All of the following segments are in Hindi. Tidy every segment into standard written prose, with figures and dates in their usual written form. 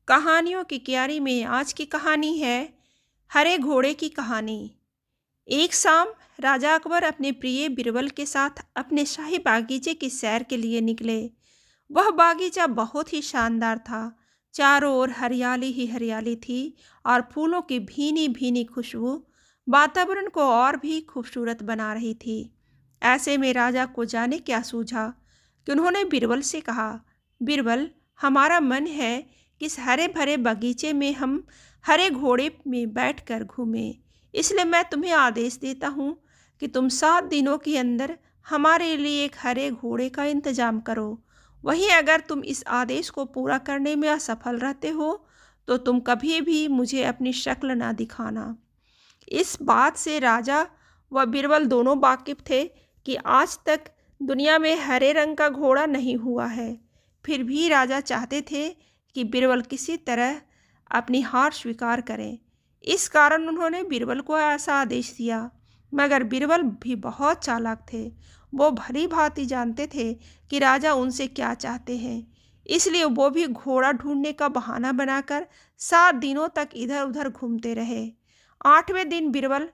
कहानियों की क्यारी में आज की कहानी है हरे घोड़े की कहानी। एक शाम राजा अकबर अपने प्रिय बिरबल के साथ अपने शाही बागीचे की सैर के लिए निकले। वह बागीचा बहुत ही शानदार था। चारों ओर हरियाली ही हरियाली थी और फूलों की भीनी भीनी खुशबू वातावरण को और भी खूबसूरत बना रही थी। ऐसे में राजा को जाने क्या सूझा कि उन्होंने बिरबल से कहा, बिरबल, हमारा मन है कि इस हरे भरे बगीचे में हम हरे घोड़े में बैठकर घूमें। इसलिए मैं तुम्हें आदेश देता हूँ कि तुम 7 दिनों के अंदर हमारे लिए एक हरे घोड़े का इंतजाम करो। वहीं अगर तुम इस आदेश को पूरा करने में असफल रहते हो तो तुम कभी भी मुझे अपनी शक्ल ना दिखाना। इस बात से राजा व बिरबल दोनों वाकिफ थे कि आज तक दुनिया में हरे रंग का घोड़ा नहीं हुआ है। फिर भी राजा चाहते थे कि बिरबल किसी तरह अपनी हार स्वीकार करें। इस कारण उन्होंने बिरबल को ऐसा आदेश दिया। मगर बिरबल भी बहुत चालाक थे। वो भली भांति जानते थे कि राजा उनसे क्या चाहते हैं। इसलिए वो भी घोड़ा ढूंढने का बहाना बनाकर 7 दिनों तक इधर उधर घूमते रहे। 8वें दिन बिरबल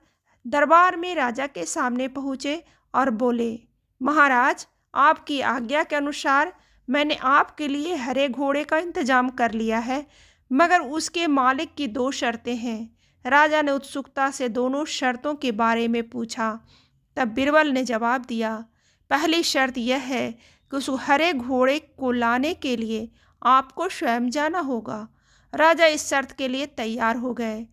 दरबार में राजा के सामने पहुँचे और बोले, महाराज, आपकी आज्ञा के अनुसार मैंने आपके लिए हरे घोड़े का इंतजाम कर लिया है, मगर उसके मालिक की 2 शर्तें हैं। राजा ने उत्सुकता से दोनों शर्तों के बारे में पूछा। तब बिरबल ने जवाब दिया, पहली शर्त यह है कि उस हरे घोड़े को लाने के लिए आपको स्वयं जाना होगा। राजा इस शर्त के लिए तैयार हो गए।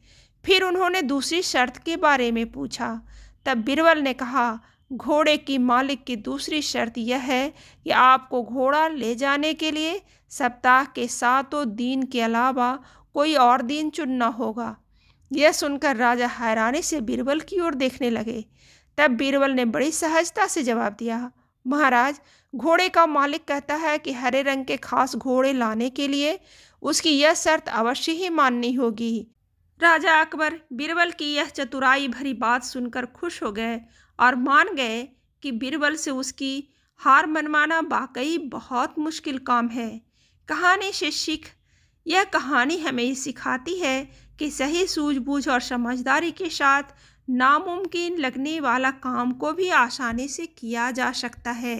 फिर उन्होंने दूसरी शर्त के बारे में पूछा। तब बिरबल ने कहा, घोड़े की मालिक की दूसरी शर्त यह है कि आपको घोड़ा ले जाने के लिए सप्ताह के 7 दिन के अलावा कोई और दिन चुनना होगा। यह सुनकर राजा हैरानी से बिरबल की ओर देखने लगे। तब बिरबल ने बड़ी सहजता से जवाब दिया, महाराज, घोड़े का मालिक कहता है कि हरे रंग के खास घोड़े लाने के लिए उसकी यह शर्त अवश्य ही माननी होगी। राजा अकबर बिरबल की यह चतुराई भरी बात सुनकर खुश हो गए और मान गए कि बिरबल से उसकी हार मनवाना वाकई बहुत मुश्किल काम है। कहानी से सीख, यह कहानी हमें सिखाती है कि सही सूझबूझ और समझदारी के साथ नामुमकिन लगने वाला काम को भी आसानी से किया जा सकता है।